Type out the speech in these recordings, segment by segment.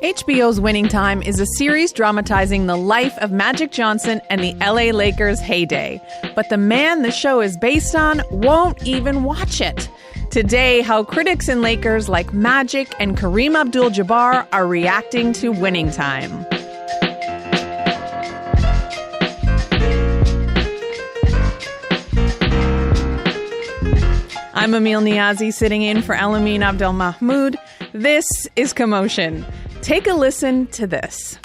HBO's Winning Time is a series dramatizing the life of Magic Johnson and the LA Lakers' heyday. But the man the show is based on won't even watch it. Today, how critics in Lakers like Magic and Kareem Abdul-Jabbar are reacting to Winning Time. I'm Emil Niazi, sitting in for Elamin Abdelmahmoud. This is Commotion. Take a listen to this.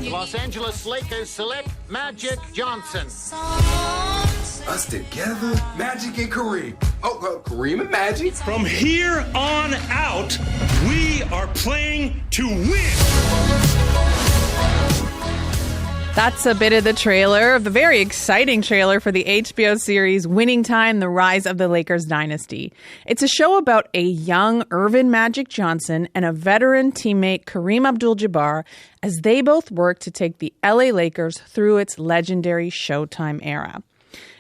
Los Angeles Lakers select Magic Johnson. Us together, Magic and Kareem. Kareem and Magic. From here on out, we are playing to win. That's a bit of the trailer, of the very exciting trailer for the HBO series Winning Time, The Rise of the Lakers Dynasty. It's a show about a young Earvin Magic Johnson and a veteran teammate Kareem Abdul-Jabbar as they both work to take the LA Lakers through its legendary Showtime era.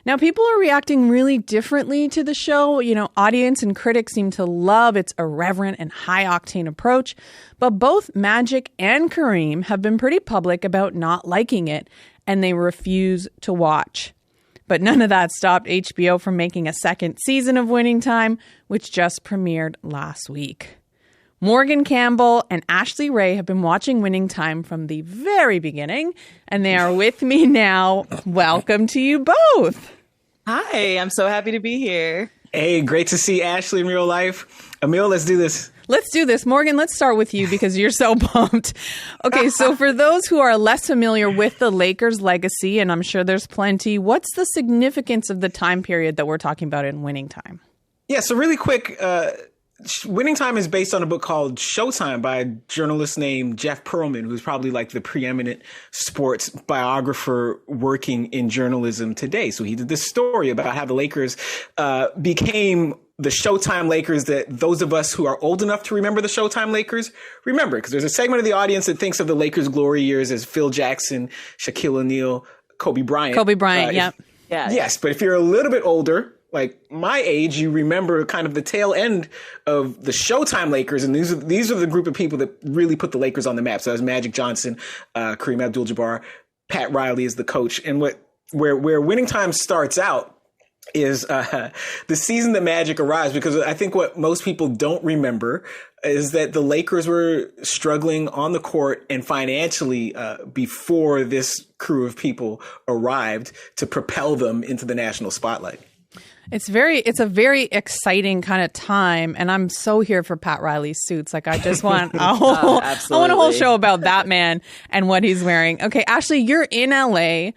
Now, people are reacting really differently to the show. You know, audience and critics seem to love its irreverent and high-octane approach, but both Magic and Kareem have been pretty public about not liking it, and they refuse to watch. But none of that stopped HBO from making a second season of Winning Time, which just premiered last week. Morgan Campbell and Ashley Ray have been watching Winning Time from the very beginning, and they are with me now. Welcome to you both. Hi, I'm so happy to be here. Hey, great to see Ashley in real life. Emil, let's do this. Let's do this. Morgan, let's start with you because you're so pumped. Okay, so for those who are less familiar with the Lakers' legacy, and I'm sure there's plenty, what's the significance of the time period that we're talking about in Winning Time? Yeah, so really quick, Winning Time is based on a book called Showtime by a journalist named Jeff Pearlman, who's probably like the preeminent sports biographer working in journalism today. So he did this story about how the Lakers became the Showtime Lakers that those of us who are old enough to remember the Showtime Lakers remember. Because there's a segment of the audience that thinks of the Lakers' glory years as Phil Jackson, Shaquille O'Neal, Kobe Bryant. Yep. Yeah. Yes, but if you're a little bit older, like my age, you remember kind of the tail end of the Showtime Lakers. And these are the group of people that really put the Lakers on the map. So that was Magic Johnson, Kareem Abdul-Jabbar, Pat Riley is the coach. And where Winning Time starts out is the season that Magic arrives, because I think what most people don't remember is that the Lakers were struggling on the court and financially before this crew of people arrived to propel them into the national spotlight. It's a very exciting kind of time, and I'm so here for Pat Riley's suits. Like, I just want I want a whole show about that man and what he's wearing. Okay, Ashley, you're in LA.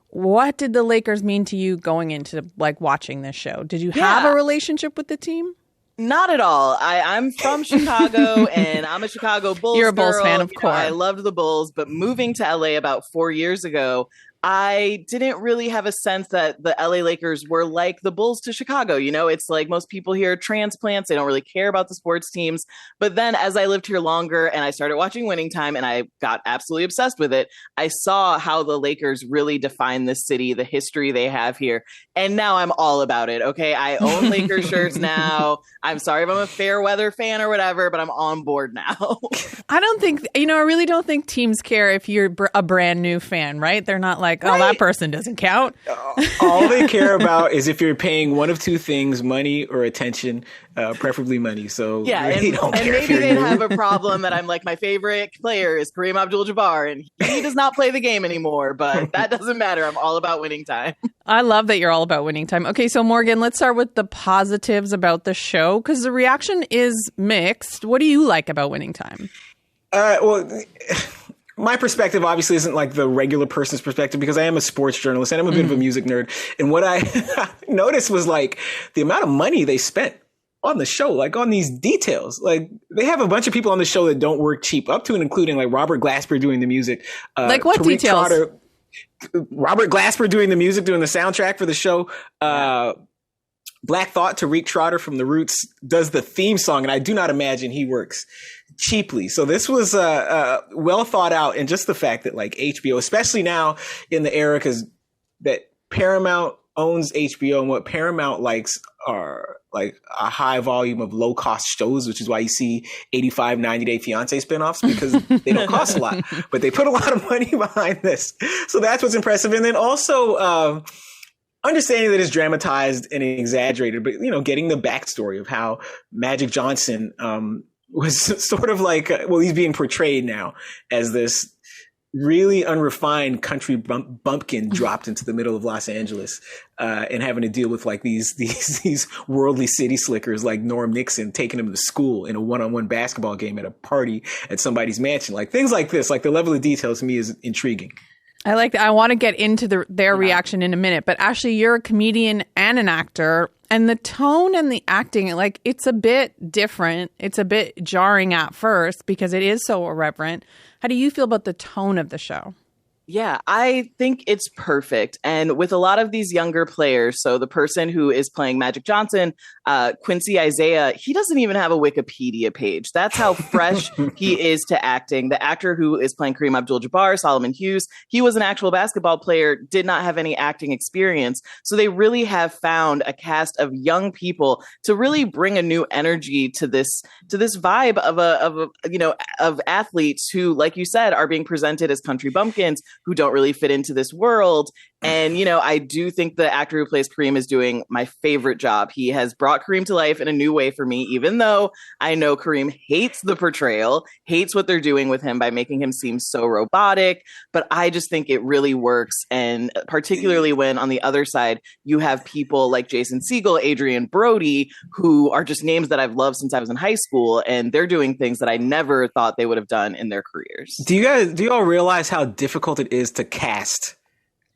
What did the Lakers mean to you going into like watching this show? Did you have a relationship with the team? Not at all. I'm from Chicago, and I'm a Chicago Bulls You're a Bulls girl. fan, of course. I loved the Bulls, but moving to LA about 4 years ago, I didn't really have a sense that the LA Lakers were like the Bulls to Chicago. You know, it's like most people here are transplants. They don't really care about the sports teams. But then as I lived here longer and I started watching Winning Time and I got absolutely obsessed with it, I saw how the Lakers really define this city, the history they have here. And now I'm all about it. Okay, I own Lakers shirts now. I'm sorry if I'm a fair weather fan or whatever, but I'm on board now. I really don't think teams care if you're a brand new fan, right? They're not like, oh, that person doesn't count. All they care about is if you're paying one of two things, money or attention, preferably money. So yeah, really and maybe they'd have a problem that I'm like, my favorite player is Kareem Abdul-Jabbar, and he does not play the game anymore, but that doesn't matter. I'm all about Winning Time. I love that you're all about Winning Time. Okay, so Morgan, let's start with the positives about the show, because the reaction is mixed. What do you like about Winning Time? My perspective obviously isn't like the regular person's perspective, because I am a sports journalist and I'm a bit of a music nerd. And what I noticed was like the amount of money they spent on the show, like on these details. Like they have a bunch of people on the show that don't work cheap, up to and including like Robert Glasper doing the music. Like what Tariq details? Trotter, Robert Glasper doing the music, doing the soundtrack for the show. Black Thought, Tariq Trotter from The Roots, does the theme song, and I do not imagine he works cheaply. So this was well thought out, and just the fact that like HBO, especially now in the era, because that Paramount owns HBO, and what Paramount likes are like a high volume of low cost shows, which is why you see 85, 90 Day Fiancé spinoffs, because they don't cost a lot, but they put a lot of money behind this. So that's what's impressive. And then also, understanding that it's dramatized and exaggerated, but, you know, getting the backstory of how Magic Johnson, was sort of like, well, he's being portrayed now as this really unrefined country bumpkin dropped into the middle of Los Angeles, and having to deal with like these worldly city slickers like Norm Nixon taking him to school in a one-on-one basketball game at a party at somebody's mansion. Like things like this, like the level of detail to me is intriguing. I like that. I want to get into their reaction in a minute, but Ashley, you're a comedian and an actor, and the tone and the acting, like, it's a bit different. It's a bit jarring at first because it is so irreverent. How do you feel about the tone of the show? Yeah, I think it's perfect. And with a lot of these younger players, so the person who is playing Magic Johnson, Quincy Isaiah, he doesn't even have a Wikipedia page. That's how fresh he is to acting. The actor who is playing Kareem Abdul-Jabbar, Solomon Hughes, he was an actual basketball player, did not have any acting experience. So they really have found a cast of young people to really bring a new energy to this vibe of athletes who, like you said, are being presented as country bumpkins who don't really fit into this world. And, you know, I do think the actor who plays Kareem is doing my favorite job. He has brought Kareem to life in a new way for me, even though I know Kareem hates the portrayal, hates what they're doing with him by making him seem so robotic. But I just think it really works. And particularly when on the other side, you have people like Jason Segel, Adrian Brody, who are just names that I've loved since I was in high school. And they're doing things that I never thought they would have done in their careers. Do you all realize how difficult it is to cast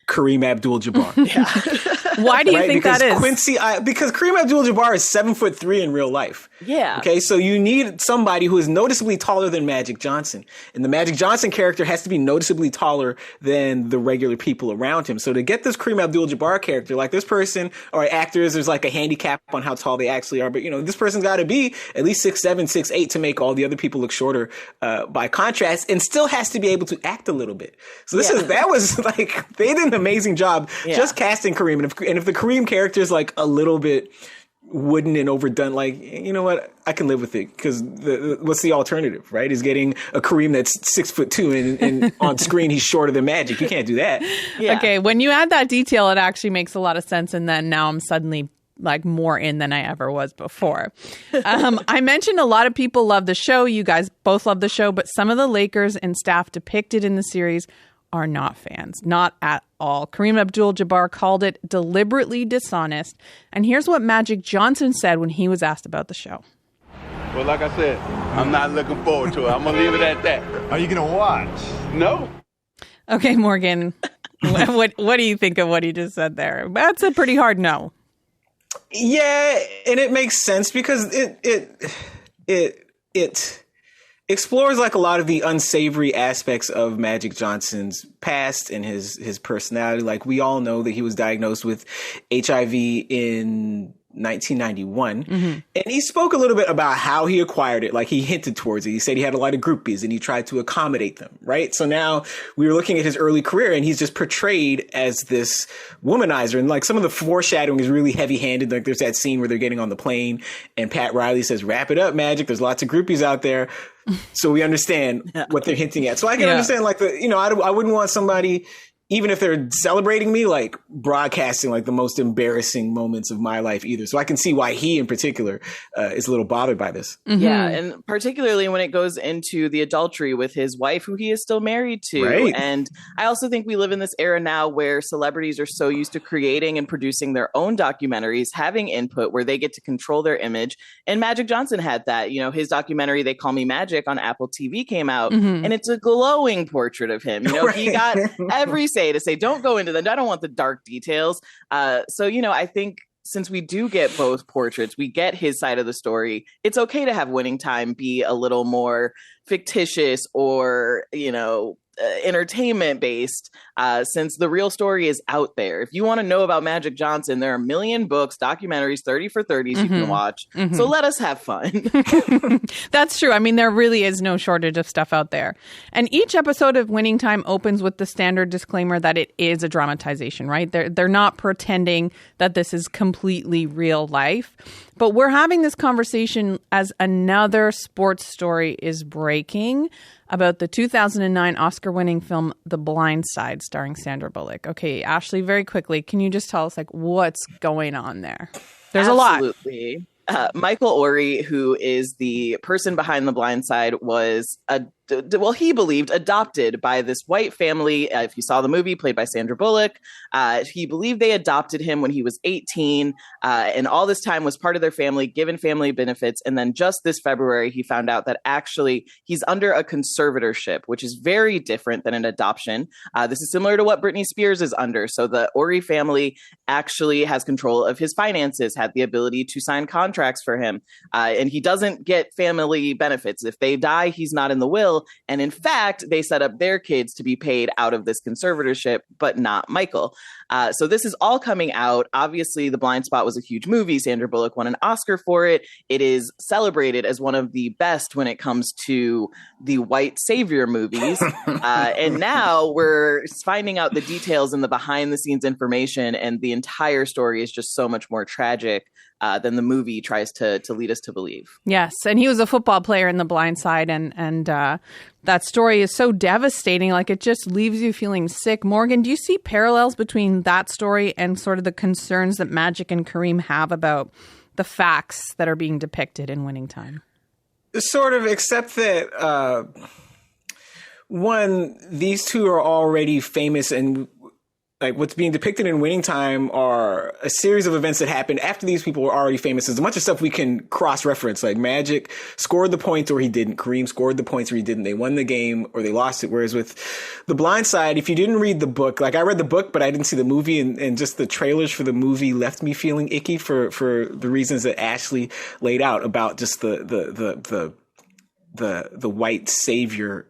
Kareem Abdul-Jabbar? Yeah. Why do you think because that is? Because Kareem Abdul-Jabbar is 7'3" in real life. Yeah. Okay, so you need somebody who is noticeably taller than Magic Johnson. And the Magic Johnson character has to be noticeably taller than the regular people around him. So to get this Kareem Abdul-Jabbar character, like this person, or actors, there's like a handicap on how tall they actually are. But, you know, this person's got to be at least 6'7", 6'8" to make all the other people look shorter by contrast, and still has to be able to act a little bit. So that was like, they did an amazing job just casting Kareem. And if the Kareem character is like a little bit wooden and overdone, like, you know what, I can live with it, because what's the alternative, right? Is getting a Kareem that's 6'2" and on screen he's shorter than Magic. You can't do that. Yeah. Okay, when you add that detail, it actually makes a lot of sense, and then now I'm suddenly like more in than I ever was before. I mentioned a lot of people love the show. You guys both love the show, but some of the Lakers and staff depicted in the series are not fans, not at all. Kareem Abdul-Jabbar called it deliberately dishonest. And here's what Magic Johnson said when he was asked about the show. Well, like I said, I'm not looking forward to it. I'm going to leave it at that. Are you going to watch? No. Okay, Morgan, what do you think of what he just said there? That's a pretty hard no. Yeah, and it makes sense because it explores like a lot of the unsavory aspects of Magic Johnson's past and his personality. Like, we all know that he was diagnosed with HIV in 1991. Mm-hmm. And he spoke a little bit about how he acquired it. Like, he hinted towards it. He said he had a lot of groupies and he tried to accommodate them, right? So now we were looking at his early career and he's just portrayed as this womanizer. And like, some of the foreshadowing is really heavy handed. Like, there's that scene where they're getting on the plane and Pat Riley says, "Wrap it up, Magic. There's lots of groupies out there." So we understand what they're hinting at. So I can understand, like, I wouldn't want somebody, even if they're celebrating me, like broadcasting like the most embarrassing moments of my life either. So I can see why he in particular is a little bothered by this. Mm-hmm. Yeah. And particularly when it goes into the adultery with his wife, who he is still married to. Right. And I also think we live in this era now where celebrities are so used to creating and producing their own documentaries, having input where they get to control their image. And Magic Johnson had that. You know, his documentary, They Call Me Magic, on Apple TV came out, and it's a glowing portrait of him. You know, he got every say to say, don't go into them. I don't want the dark details. So, you know, I think since we do get both portraits, we get his side of the story. It's okay to have Winning Time be a little more fictitious or, you know, entertainment based, since the real story is out there. If you want to know about Magic Johnson, there are a million books, documentaries, 30 for 30s you can watch. So let us have fun. That's true. I mean, there really is no shortage of stuff out there. And each episode of Winning Time opens with the standard disclaimer that it is a dramatization, right? They're not pretending that this is completely real life. But we're having this conversation as another sports story is breaking about the 2009 Oscar-winning film The Blind Side, starring Sandra Bullock. Okay, Ashley, very quickly, can you just tell us what's going on there? There's a lot. Absolutely. Michael Ory, who is the person behind The Blind Side, was he believed adopted by this white family. If you saw the movie, played by Sandra Bullock, he believed they adopted him when he was 18, and all this time was part of their family, given family benefits. And then just this February, he found out that actually he's under a conservatorship, which is very different than an adoption. This is similar to what Britney Spears is under. So the Ory family actually has control of his finances, had the ability to sign contracts for him, and he doesn't get family benefits. If they die, he's not in the will. And in fact, they set up their kids to be paid out of this conservatorship, but not Michael. So this is all coming out. Obviously, The Blind Spot was a huge movie. Sandra Bullock won an Oscar for it. It is celebrated as one of the best when it comes to the white savior movies. And now we're finding out the details and the behind the scenes information. And the entire story is just so much more tragic than the movie tries to lead us to believe. Yes, and he was a football player in The Blind Side, and that story is so devastating. It just leaves you feeling sick. Morgan, do you see parallels between that story and sort of the concerns that Magic and Kareem have about the facts that are being depicted in Winning Time? Sort of, except that one, these two are already famous, and what's being depicted in Winning Time are a series of events that happened after these people were already famous. There's a bunch of stuff we can cross-reference, like Magic scored the points or he didn't. Kareem scored the points or he didn't. They won the game or they lost it. Whereas with The Blind Side, if you didn't read the book, I read the book, but I didn't see the movie, and just the trailers for the movie left me feeling icky for the reasons that Ashley laid out about just the white savior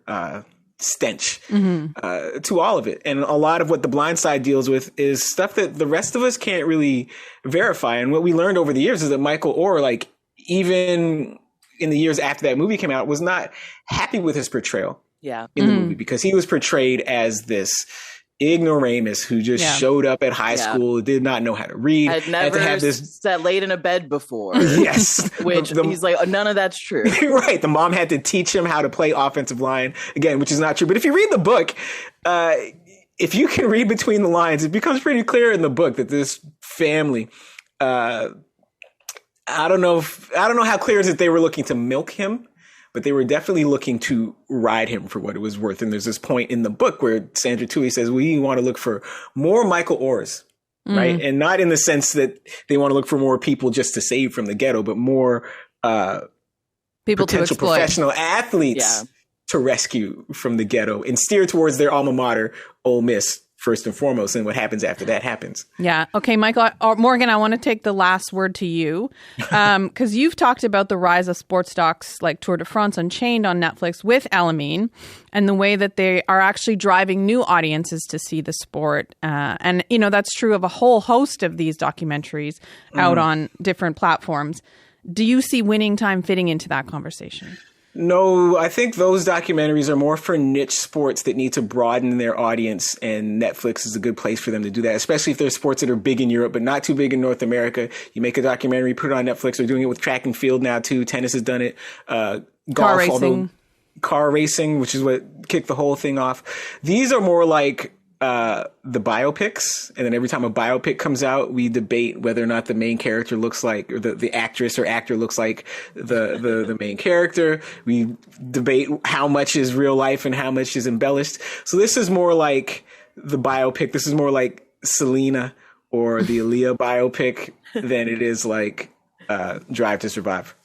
stench to all of it. And a lot of what The Blind Side deals with is stuff that the rest of us can't really verify. And what we learned over the years is that Michael Orr, even in the years after that movie came out, was not happy with his portrayal in the movie, because he was portrayed as this ignoramus who just showed up at high school, did not know how to read, had never sat laid in a bed before. Yes. Which he's like, none of that's true. Right. The mom had to teach him how to play offensive line, again, which is not true. But if you read the book, if you can read between the lines, it becomes pretty clear in the book that this family, I don't know how clear is it they were looking to milk him, but they were definitely looking to ride him for what it was worth. And there's this point in the book where Sandra Toohey says, we want to look for more Michael Orrs, right? And not in the sense that they want to look for more people just to save from the ghetto, but more people to potential exploit. Professional athletes to rescue from the ghetto and steer towards their alma mater, Ole Miss, first and foremost, and what happens after that happens. Yeah. Okay, Michael, Morgan, I want to take the last word to you, because you've talked about the rise of sports docs like Tour de France Unchained on Netflix with Elamin, and the way that they are actually driving new audiences to see the sport. And, that's true of a whole host of these documentaries out on different platforms. Do you see Winning Time fitting into that conversation? No, I think those documentaries are more for niche sports that need to broaden their audience, and Netflix is a good place for them to do that, especially if they're sports that are big in Europe but not too big in North America. You make a documentary, put it on Netflix. They're doing it with track and field now too. Tennis has done it. Golf, car racing, which is what kicked the whole thing off. These are more like the biopics, and then every time a biopic comes out, we debate whether or not the main character looks like, or the actress or actor looks like the main character. We debate how much is real life and how much is embellished. So this is more like the biopic. This is more like Selena or the Aaliyah biopic than it is like Drive to Survive.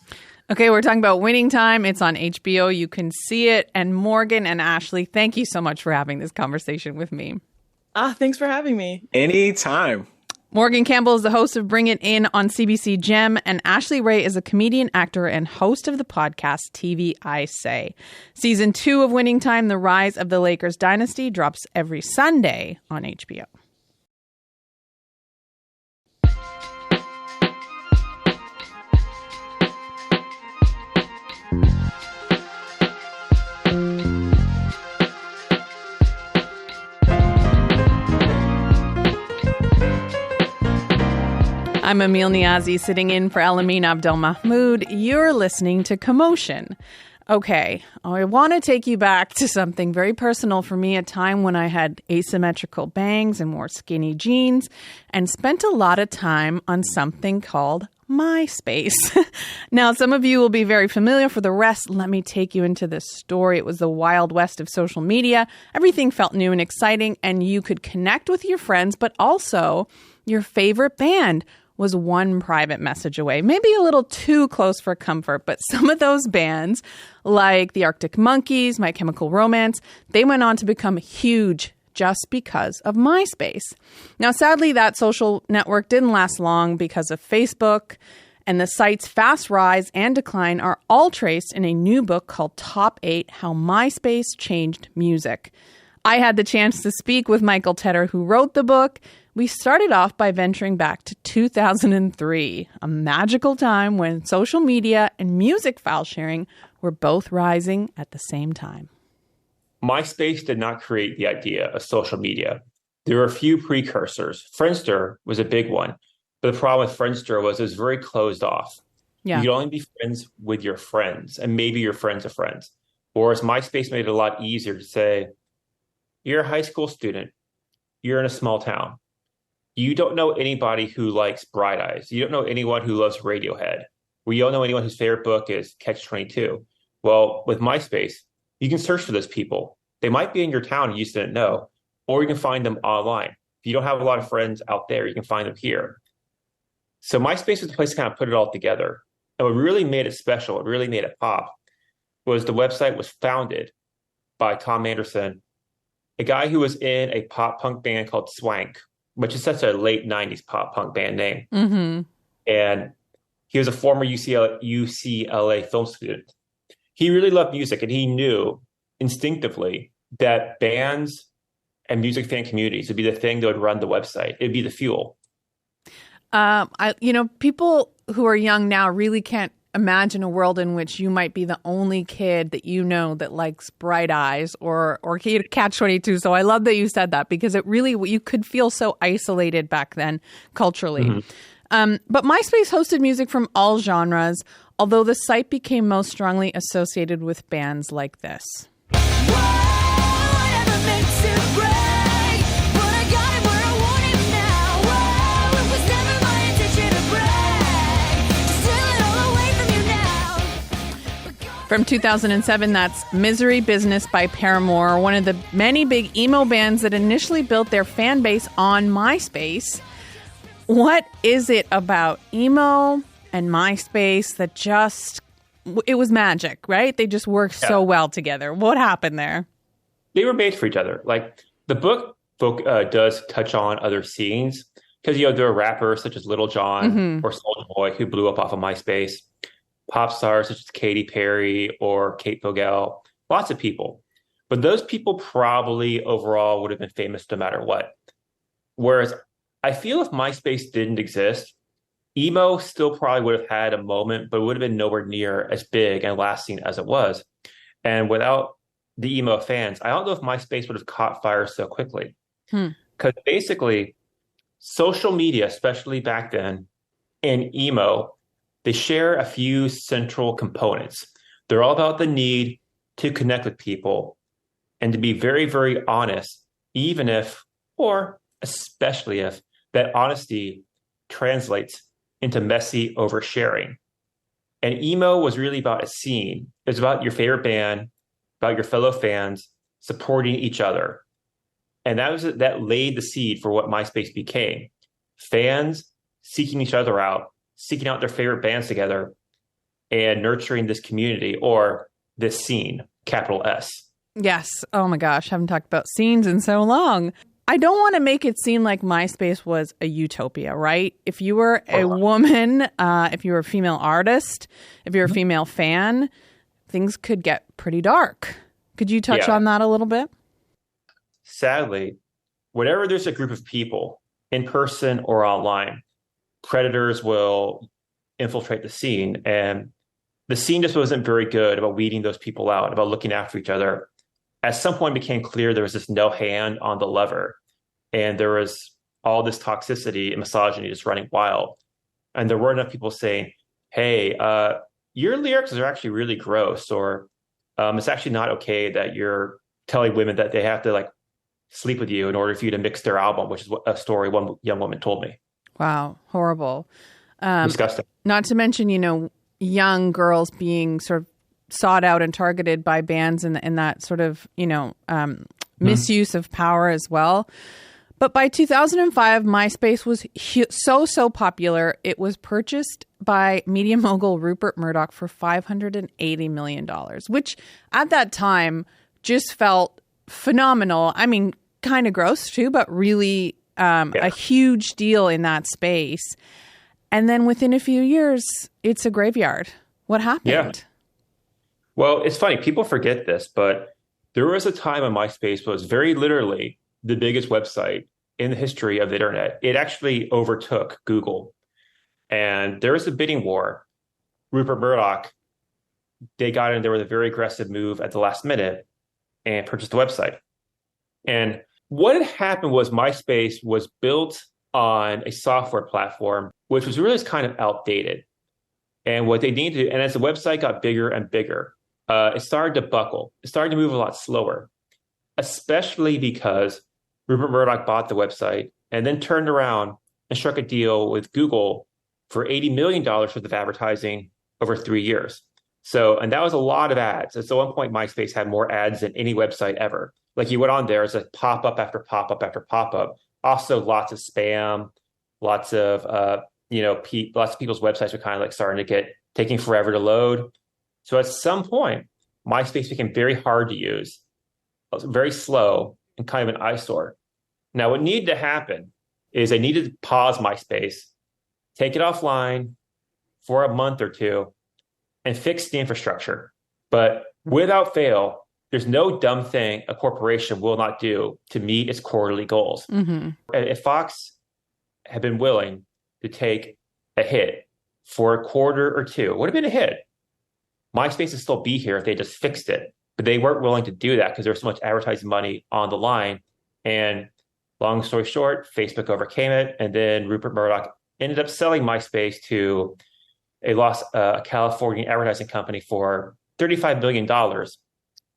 Okay, we're talking about Winning Time. It's on HBO. You can see it. And Morgan and Ashley, thank you so much for having this conversation with me. Thanks for having me. Anytime. Morgan Campbell is the host of Bring It In on CBC Gem, and Ashley Ray is a comedian, actor, and host of the podcast TV I Say. Season 2 of Winning Time, The Rise of the Lakers Dynasty, drops every Sunday on HBO. I'm Emil Niazi, sitting in for Elamin Abdelmahmoud. You're listening to Commotion. Okay, I want to take you back to something very personal for me, a time when I had asymmetrical bangs and wore skinny jeans and spent a lot of time on something called MySpace. Now, some of you will be very familiar. For the rest, let me take you into this story. It was the wild west of social media. Everything felt new and exciting, and you could connect with your friends, but also your favorite band was one private message away, maybe a little too close for comfort, but some of those bands, like the Arctic Monkeys, My Chemical Romance, they went on to become huge just because of MySpace. Now, sadly, that social network didn't last long because of Facebook, and the site's fast rise and decline are all traced in a new book called Top 8: How MySpace Changed Music. I had the chance to speak with Michael Tedder, who wrote the book. We started off by venturing back to 2003, a magical time when social media and music file sharing were both rising at the same time. MySpace did not create the idea of social media. There were a few precursors. Friendster was a big one, but the problem with Friendster was it was very closed off. Yeah. You could only be friends with your friends and maybe your friends of friends. Whereas MySpace made it a lot easier to say, you're a high school student, you're in a small town. You don't know anybody who likes Bright Eyes. You don't know anyone who loves Radiohead. Or you don't know anyone whose favorite book is Catch-22. Well, with MySpace, you can search for those people. They might be in your town and you just didn't know, or you can find them online. If you don't have a lot of friends out there, you can find them here. So MySpace was the place to kind of put it all together. And what really made it special, what really made it pop, was the website was founded by Tom Anderson, a guy who was in a pop punk band called Swank, which is such a late 90s pop punk band name. Mm-hmm. And he was a former UCLA film student. He really loved music, and he knew instinctively that bands and music fan communities would be the thing that would run the website. It'd be the fuel. People who are young now really can't imagine a world in which you might be the only kid that you know that likes Bright Eyes or Catch-22. So I love that you said that, because it really, you could feel so isolated back then culturally. Mm-hmm. But MySpace hosted music from all genres, although the site became most strongly associated with bands like this. From 2007, that's Misery Business by Paramore, one of the many big emo bands that initially built their fan base on MySpace. What is it about emo and MySpace that it was magic, right? They just worked so well together. What happened there? They were made for each other. Like, the book does touch on other scenes, because, there are rappers such as Little John or Soulja Boy who blew up off of MySpace. Pop stars such as Katy Perry or Kate Vogel, lots of people. But those people probably overall would have been famous no matter what. Whereas I feel if MySpace didn't exist, emo still probably would have had a moment, but would have been nowhere near as big and lasting as it was. And without the emo fans, I don't know if MySpace would have caught fire so quickly. Because basically, social media, especially back then, and emo, they share a few central components. They're all about the need to connect with people and to be very, very honest, even if, or especially if, that honesty translates into messy oversharing. And emo was really about a scene. It was about your favorite band, about your fellow fans, supporting each other. And that laid the seed for what MySpace became. Fans seeking each other out, seeking out their favorite bands together, and nurturing this community, or this scene, capital S. Yes. Oh my gosh. Haven't talked about scenes in so long. I don't want to make it seem like MySpace was a utopia, right? If you were a woman, if you were a female artist, if you're a female fan, things could get pretty dark. Could you touch on that a little bit? Sadly, whenever there's a group of people in person or online, predators will infiltrate the scene. And the scene just wasn't very good about weeding those people out, about looking after each other. At some point it became clear there was just no hand on the lever. And there was all this toxicity and misogyny just running wild. And there weren't enough people saying, hey, your lyrics are actually really gross, or it's actually not okay that you're telling women that they have to like sleep with you in order for you to mix their album, which is a story one young woman told me. Wow, horrible. Disgusting. Not to mention, young girls being sort of sought out and targeted by bands and that sort of, misuse of power as well. But by 2005, MySpace was so popular, it was purchased by media mogul Rupert Murdoch for $580 million, which at that time just felt phenomenal. I mean, kind of gross too, but really a huge deal in that space. And then within a few years, it's a graveyard. What happened? Yeah. Well, it's funny. People forget this, but there was a time when MySpace was very literally the biggest website in the history of the internet. It actually overtook Google. And there was a bidding war. Rupert Murdoch, they got in there with a very aggressive move at the last minute and purchased the website. And what had happened was MySpace was built on a software platform, which was really kind of outdated. And what they needed to do, and as the website got bigger and bigger, it started to buckle. It started to move a lot slower, especially because Rupert Murdoch bought the website and then turned around and struck a deal with Google for $80 million worth of advertising over 3 years. So, and that was a lot of ads. And so at one point, MySpace had more ads than any website ever. Like you went on there, it's like pop-up after pop-up after pop-up. Also lots of spam, lots of, lots of people's websites were kind of like starting to get taking forever to load. So at some point, MySpace became very hard to use, very slow, and kind of an eyesore. Now, what needed to happen is they needed to pause MySpace, take it offline for a month or two, and fix the infrastructure. But without fail, there's no dumb thing a corporation will not do to meet its quarterly goals. Mm-hmm. If Fox had been willing to take a hit for a quarter or two, it would have been a hit. MySpace would still be here if they just fixed it. But they weren't willing to do that because there was so much advertising money on the line. And long story short, Facebook overcame it. And then Rupert Murdoch ended up selling MySpace to a California advertising company for $35 million.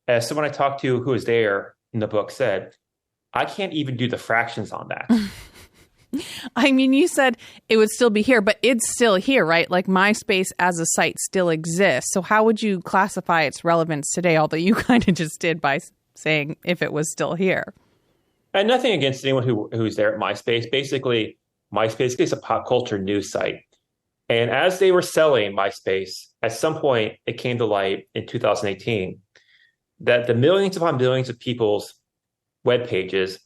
As someone I talked to who was there in the book said, I can't even do the fractions on that. I mean, you said it would still be here, but it's still here, right? Like MySpace as a site still exists. So how would you classify its relevance today? Although you kind of just did by saying if it was still here. And nothing against anyone who's there at MySpace. Basically, MySpace is a pop culture news site. And as they were selling MySpace, at some point it came to light in 2018 that the millions upon millions of people's web pages,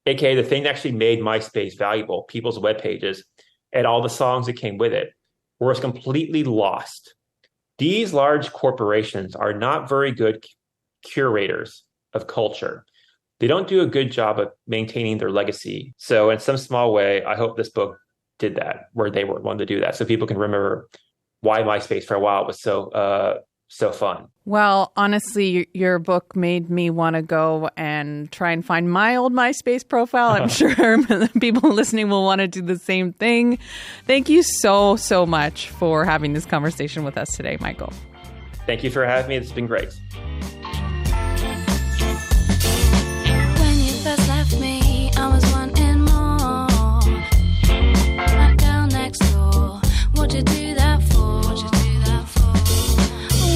aka the thing that actually made MySpace valuable, people's web pages, and all the songs that came with it, was completely lost. These large corporations are not very good curators of culture. They don't do a good job of maintaining their legacy. So in some small way, I hope this book did that, where they were one to do that, so people can remember why MySpace for a while was so fun. Well, honestly, your book made me want to go and try and find my old MySpace profile. I'm sure people listening will want to do the same thing. Thank you so much for having this conversation with us today, Michael. Thank you for having me. It's been great. When you first left me, I was wanting more. That girl next door, what'd you do that for?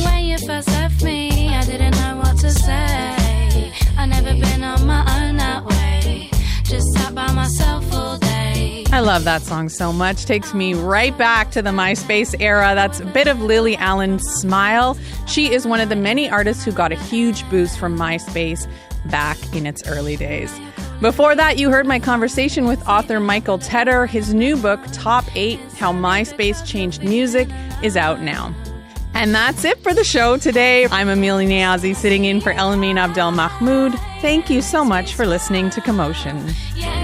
When you first left me, I didn't know what to say. I never been on my own that way. Just sat by myself all day. I love that song so much. Takes me right back to the MySpace era. That's a bit of Lily Allen's Smile. She is one of the many artists who got a huge boost from MySpace back in its early days. Before that, you heard my conversation with author Michael Tedder. His new book, Top 8, How MySpace Changed Music, is out now. And that's it for the show today. I'm Amelia Niazi, sitting in for Elamin Abdelmahmoud. Thank you so much for listening to Commotion. Yeah.